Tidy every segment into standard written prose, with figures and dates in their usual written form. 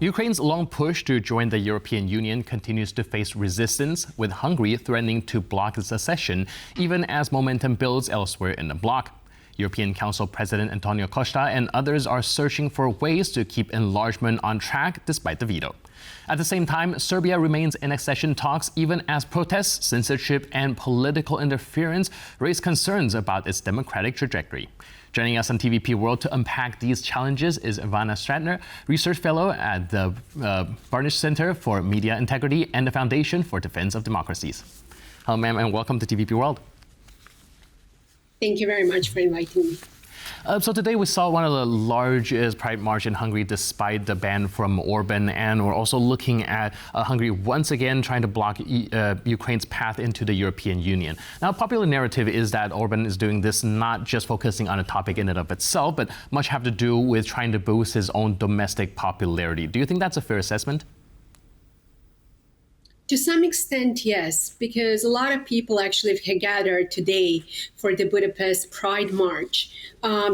Ukraine's long push to join the European Union continues to face resistance, with Hungary threatening to block its accession, even as momentum builds elsewhere in the bloc. European Council President António Costa and others are searching for ways to keep enlargement on track despite the veto. At the same time, Serbia remains in accession talks even as protests, censorship, and political interference raise concerns about its democratic trajectory. Joining us on TVP World to unpack these challenges is Ivana Stradner, Research Fellow at the Budapest Center for Media Integrity and the Foundation for Defense of Democracies. Hello, ma'am, and welcome to TVP World. Thank you very much for inviting me. So today we saw one of the largest pride march in Hungary despite the ban from Orban, and we're also looking at Hungary once again trying to block Ukraine's path into the European Union. Now, a popular narrative is that Orban is doing this not just focusing on a topic in and of itself, but much have to do with trying to boost his own domestic popularity. Do you think that's a fair assessment? To some extent, yes, because a lot of people actually have gathered today for the Budapest Pride March,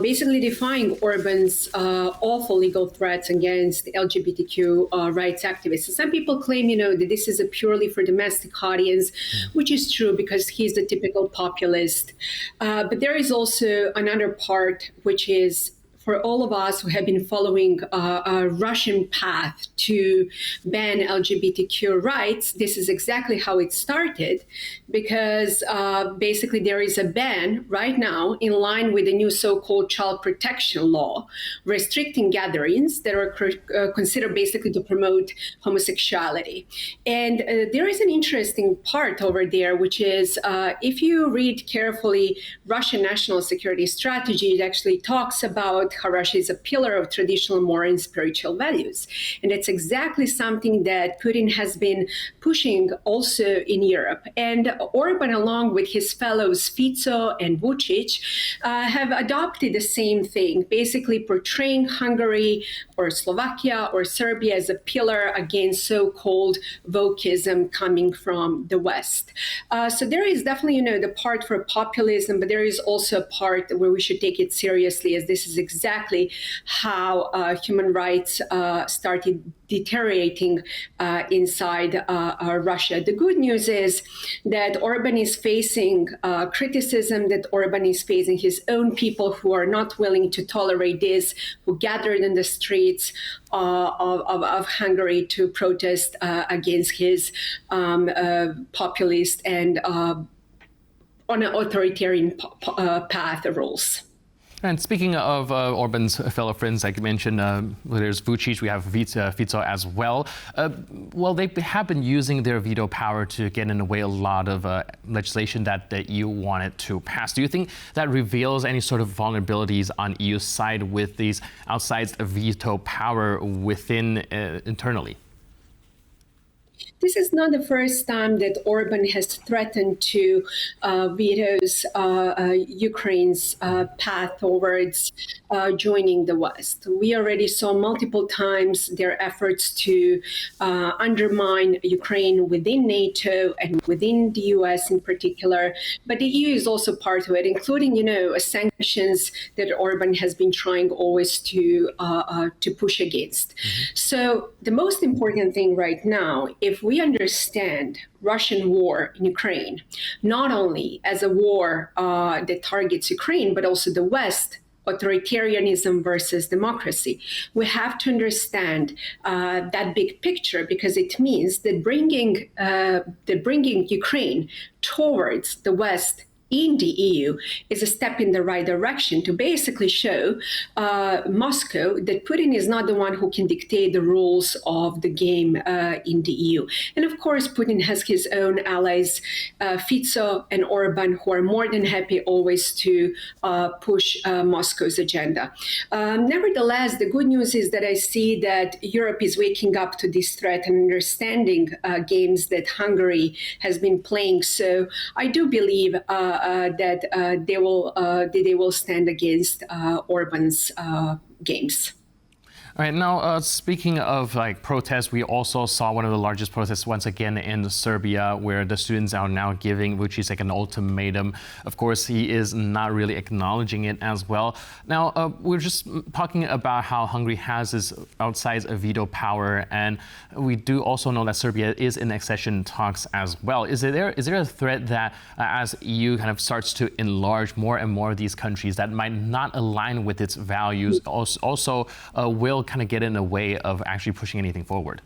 basically defying Orban's awful legal threats against LGBTQ rights activists. And some people claim, that this is a purely for domestic audience, which is true because he's the typical populist. But there is also another part, which is for all of us who have been following a Russian path to ban LGBTQ rights, this is exactly how it started, because basically there is a ban right now in line with the new so-called child protection law, restricting gatherings that are considered basically to promote homosexuality. And there is an interesting part over there, which is if you read carefully Russian national security strategy, it actually talks about how Russia is a pillar of traditional moral and spiritual values. And it's exactly something that Putin has been pushing also in Europe. And Orban, along with his fellows Fico and Vučić, have adopted the same thing, basically portraying Hungary or Slovakia or Serbia as a pillar against so-called wokeism coming from the West. So there is definitely, the part for populism, but there is also a part where we should take it seriously, as this is exactly how human rights started deteriorating inside Russia. The good news is that Orban is facing criticism, that Orban is facing his own people who are not willing to tolerate this, who gathered in the streets of Hungary to protest against his populist and on an authoritarian path rules. And speaking of Orban's fellow friends, like you mentioned, there's Vučić, we have Fico as well. Well, they have been using their veto power to get in the way a lot of legislation that the EU wanted to pass. Do you think that reveals any sort of vulnerabilities on EU's side with these outsized veto power within internally? This is not the first time that Orban has threatened to veto Ukraine's path towards joining the West. We already saw multiple times their efforts to undermine Ukraine within NATO and within the US in particular. But the EU is also part of it, including, sanctions that Orban has been trying always to push against. So the most important thing right now, if we understand Russian war in Ukraine, not only as a war that targets Ukraine, but also the West, authoritarianism versus democracy, we have to understand that big picture, because it means that bringing Ukraine towards the West in the EU is a step in the right direction to basically show Moscow that Putin is not the one who can dictate the rules of the game in the EU. And of course, Putin has his own allies, Fico and Orban, who are more than happy always to push Moscow's agenda. Nevertheless, the good news is that I see that Europe is waking up to this threat and understanding games that Hungary has been playing. So I do believe that they will stand against Orban's games. All right, now speaking of protests, we also saw one of the largest protests once again in Serbia, where the students are now giving Vučić an ultimatum. Of course, he is not really acknowledging it as well. Now, we're just talking about how Hungary has this outsized veto power, and we do also know that Serbia is in accession talks as well. Is there a threat that as EU kind of starts to enlarge more and more of these countries that might not align with its values, also will kind of get in the way of actually pushing anything forward?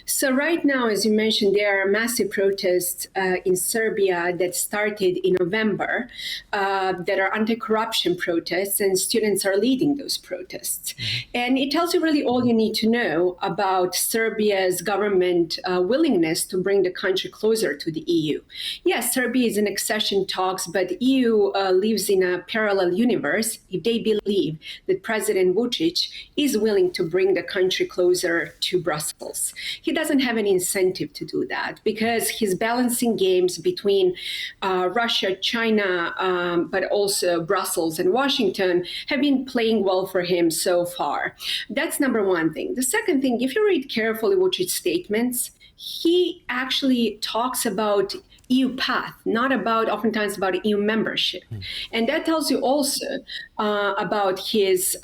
So right now, as you mentioned, there are massive protests in Serbia that started in November that are anti-corruption protests, and students are leading those protests. Mm-hmm. And it tells you really all you need to know about Serbia's government willingness to bring the country closer to the EU. Yes, Serbia is in accession talks, but the EU lives in a parallel universe if they believe that President Vučić is willing to bring the country closer to Brussels. He doesn't have any incentive to do that because he's balancing games between Russia, China, but also Brussels and Washington have been playing well for him so far. That's number one thing. The second thing, if you read carefully Vučić's statements, he actually talks about EU path, not oftentimes about EU membership. And that tells you also about his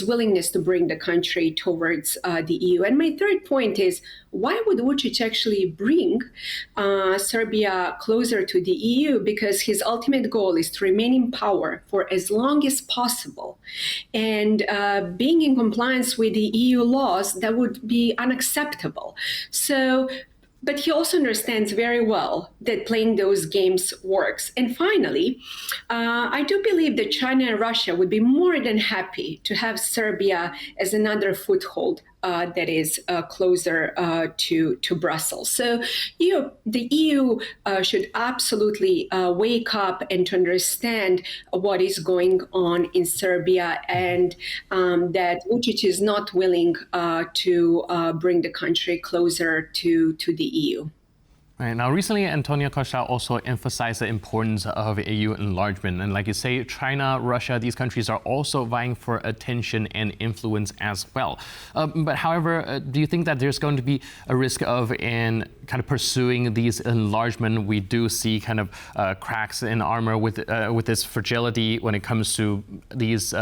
willingness to bring the country towards the EU. And my third point is, why would Vučić actually bring Serbia closer to the EU? Because his ultimate goal is to remain in power for as long as possible. And being in compliance with the EU laws, that would be unacceptable. But he also understands very well that playing those games works. And finally, I do believe that China and Russia would be more than happy to have Serbia as another foothold that is closer to Brussels. So the EU should absolutely wake up and to understand what is going on in Serbia, and that Vučić is not willing to bring the country closer to the EU. Right. Now, recently, António Costa also emphasized the importance of EU enlargement. And like you say, China, Russia, these countries are also vying for attention and influence as well. But however, do you think that there's going to be a risk of in kind of pursuing these enlargement? We do see kind of cracks in armor with this fragility when it comes to these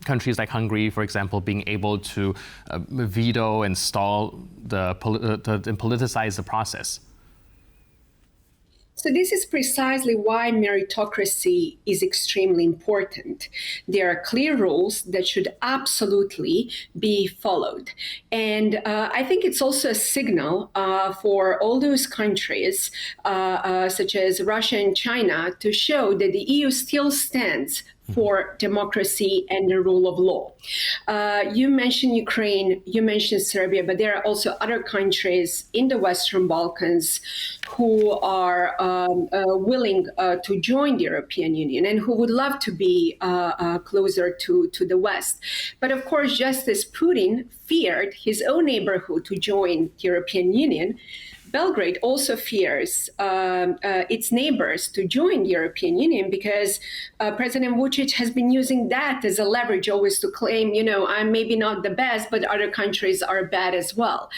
countries like Hungary, for example, being able to veto and stall to politicize the process. So this is precisely why meritocracy is extremely important. There are clear rules that should absolutely be followed. And I think it's also a signal for all those countries, such as Russia and China, to show that the EU still stands for democracy and the rule of law. You mentioned Ukraine, you mentioned Serbia, but there are also other countries in the Western Balkans who are willing to join the European Union and who would love to be closer to the West. But of course, just as Putin feared his own neighborhood to join the European Union, Belgrade also fears its neighbors to join the European Union because President Vučić has been using that as a leverage always to claim, I'm maybe not the best, but other countries are bad as well.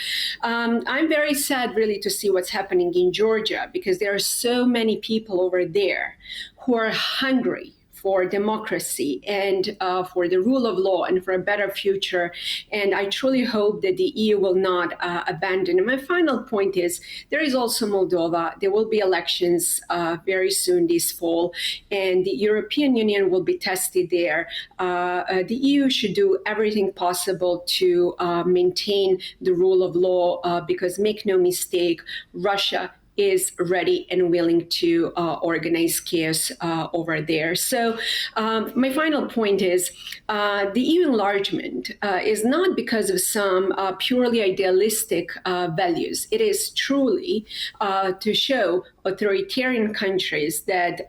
I'm very sad really to see what's happening in Georgia because there are so many people over there who are hungry for democracy and for the rule of law and for a better future. And I truly hope that the EU will not abandon. And my final point is there is also Moldova. There will be elections very soon this fall, and the European Union will be tested there. The EU should do everything possible to maintain the rule of law because make no mistake, Russia is ready and willing to organize chaos over there. So my final point is the EU enlargement is not because of some purely idealistic values. It is truly to show authoritarian countries that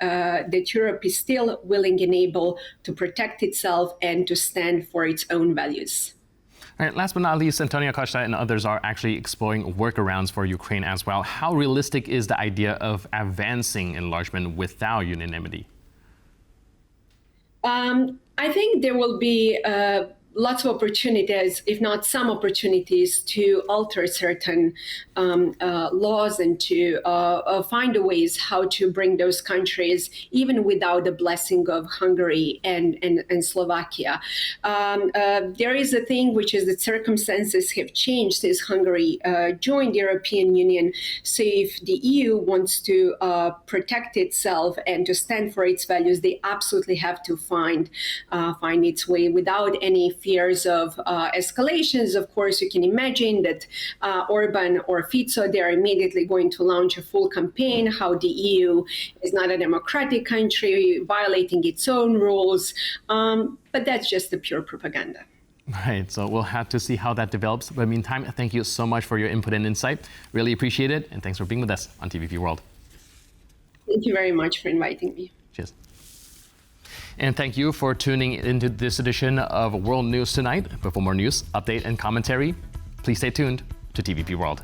Europe is still willing and able to protect itself and to stand for its own values. All right, last but not least, António Costa and others are actually exploring workarounds for Ukraine as well. How realistic is the idea of advancing enlargement without unanimity? I think there will be lots of opportunities, if not some opportunities, to alter certain laws and to find ways how to bring those countries, even without the blessing of Hungary and Slovakia. There is a thing which is that circumstances have changed since Hungary joined the European Union. So if the EU wants to protect itself and to stand for its values, they absolutely have to find its way without any fears of escalations. Of course, you can imagine that Orban or Fico, they're immediately going to launch a full campaign how the EU is not a democratic country, violating its own rules. But that's just the pure propaganda. Right, so we'll have to see how that develops. But in the meantime, thank you so much for your input and insight. Really appreciate it, and thanks for being with us on TVP World. Thank you very much for inviting me. Cheers. And thank you for tuning into this edition of World News Tonight. But for more news, update, and commentary, please stay tuned to TVP World.